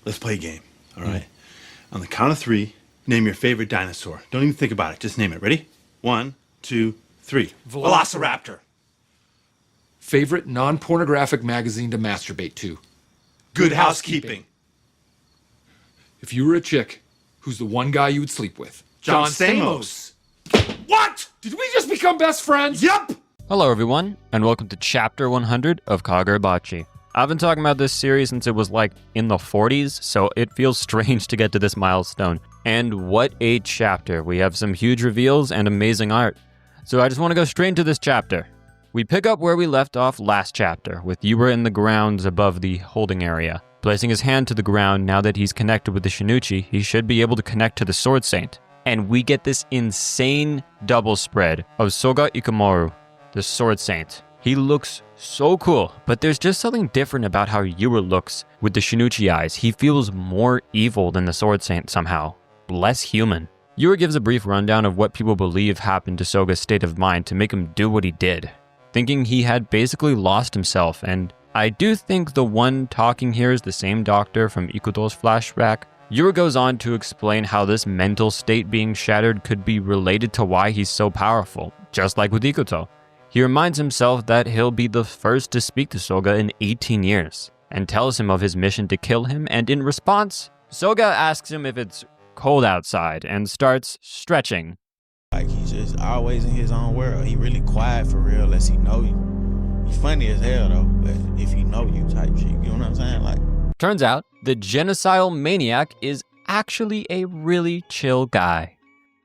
let's play a game, all right? On the count of 3, name your favorite dinosaur. Don't even think about it. Just name it. Ready? 1, 2, 3. Velociraptor. Favorite non-pornographic magazine to masturbate to? Good housekeeping. If you were a chick, who's the one guy you would sleep with? John Stamos. What? Did we just become best friends? Yup! Hello everyone, and welcome to Chapter 100 of Kagurabachi. I've been talking about this series since it was like in the 40s, so it feels strange to get to this milestone. And what a chapter. We have some huge reveals and amazing art. So I just want to go straight into this chapter. We pick up where we left off last chapter, with Yura in the grounds above the holding area. Placing his hand to the ground, now that he's connected with the Shinichi, he should be able to connect to the Sword Saint. And we get this insane double spread of Soga Ikumaru, the Sword Saint. He looks so cool, but there's just something different about how Yura looks with the Shinichi eyes. He feels more evil than the Sword Saint somehow, less human. Yura gives a brief rundown of what people believe happened to Soga's state of mind to make him do what he did, thinking he had basically lost himself. And I do think the one talking here is the same doctor from Ikuto's flashback. Yura goes on to explain how this mental state being shattered could be related to why he's so powerful, just like with Ikuto. He reminds himself that he'll be the first to speak to Soga in 18 years, and tells him of his mission to kill him, and in response, Soga asks him if it's cold outside, and starts stretching. Like, he's just always in his own world. He really quiet for real, unless he know you. He's funny as hell though, but if he know you type shit, you know what I'm saying? Like, turns out, the genocidal maniac is actually a really chill guy.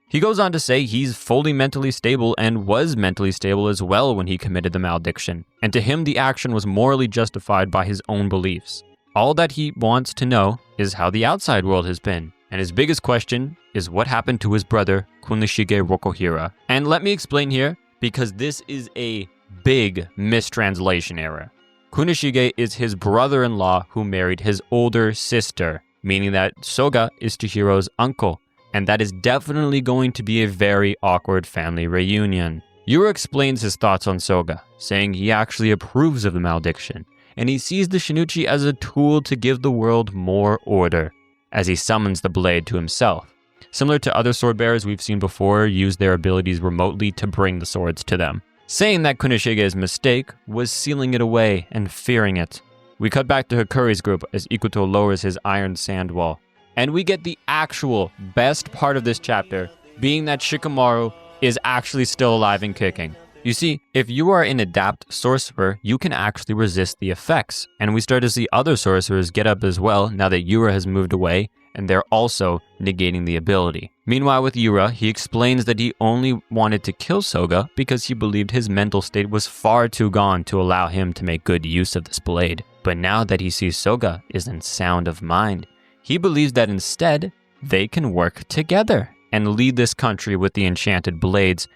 He goes on to say he's fully mentally stable and was mentally stable as well when he committed the malediction, and to him the action was morally justified by his own beliefs. All that he wants to know is how the outside world has been, and his biggest question is what happened to his brother Kunishige Rokohira. And let me explain here, because this is a big mistranslation error. Kunishige is his brother-in-law who married his older sister, meaning that Soga is Chihiro's uncle. And that is definitely going to be a very awkward family reunion. Yura explains his thoughts on Soga, saying he actually approves of the malediction, and he sees the Shinichi as a tool to give the world more order, as he summons the blade to himself. Similar to other sword bearers we've seen before use their abilities remotely to bring the swords to them. Saying that Kunishige's mistake was sealing it away and fearing it. We cut back to Hikuri's group as Ikuto lowers his iron sand wall. And we get the actual best part of this chapter, being that Shikamaru is actually still alive and kicking. You see, if you are an adept sorcerer, you can actually resist the effects. And we start to see other sorcerers get up as well now that Yura has moved away, and they're also negating the ability. Meanwhile with Yura, he explains that he only wanted to kill Soga because he believed his mental state was far too gone to allow him to make good use of this blade. But now that he sees Soga is in sound of mind, he believes that instead, they can work together and lead this country with the enchanted blades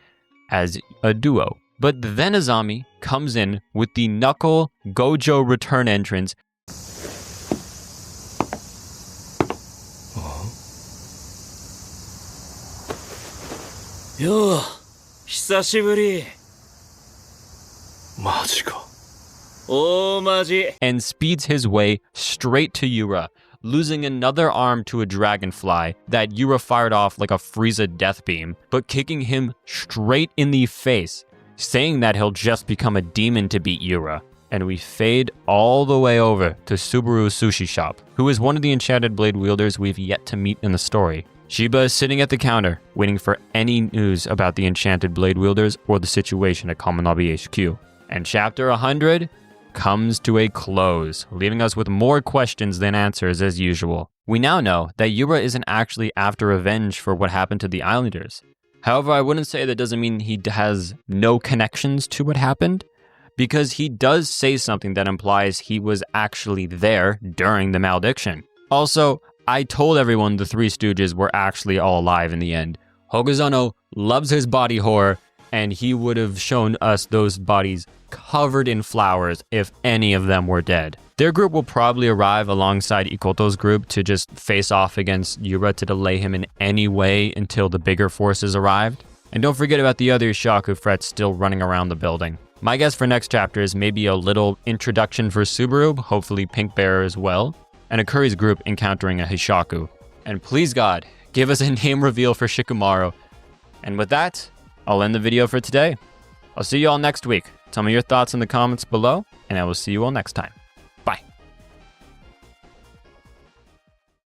as a duo. But then Aami comes in with the Knuckle Gojo return entrance. Yo, 久しぶり。マジか。おーマジ。 And speeds his way straight to Yura, losing another arm to a dragonfly that Yura fired off like a Frieza death beam, but kicking him straight in the face, saying that he'll just become a demon to beat Yura. And we fade all the way over to Subaru's sushi shop, who is one of the enchanted blade wielders we've yet to meet in the story. Shiba is sitting at the counter, waiting for any news about the enchanted blade wielders or the situation at Kamanabe HQ. And chapter 100 comes to a close, leaving us with more questions than answers as usual. We now know that Yura isn't actually after revenge for what happened to the Islanders. However, I wouldn't say that doesn't mean he has no connections to what happened, because he does say something that implies he was actually there during the malediction. Also, I told everyone the Three Stooges were actually all alive in the end. Hogazono loves his body horror, and he would have shown us those bodies covered in flowers if any of them were dead. Their group will probably arrive alongside Ikoto's group to just face off against Yura to delay him in any way until the bigger forces arrived. And don't forget about the other Shaku frets still running around the building. My guess for next chapter is maybe a little introduction for Subaru, hopefully Pink Bear as well. and a Kuri's group encountering a Hishaku. And please God, give us a name reveal for Shikamaru. And with that, I'll end the video for today. I'll see you all next week. Tell me your thoughts in the comments below, and I will see you all next time.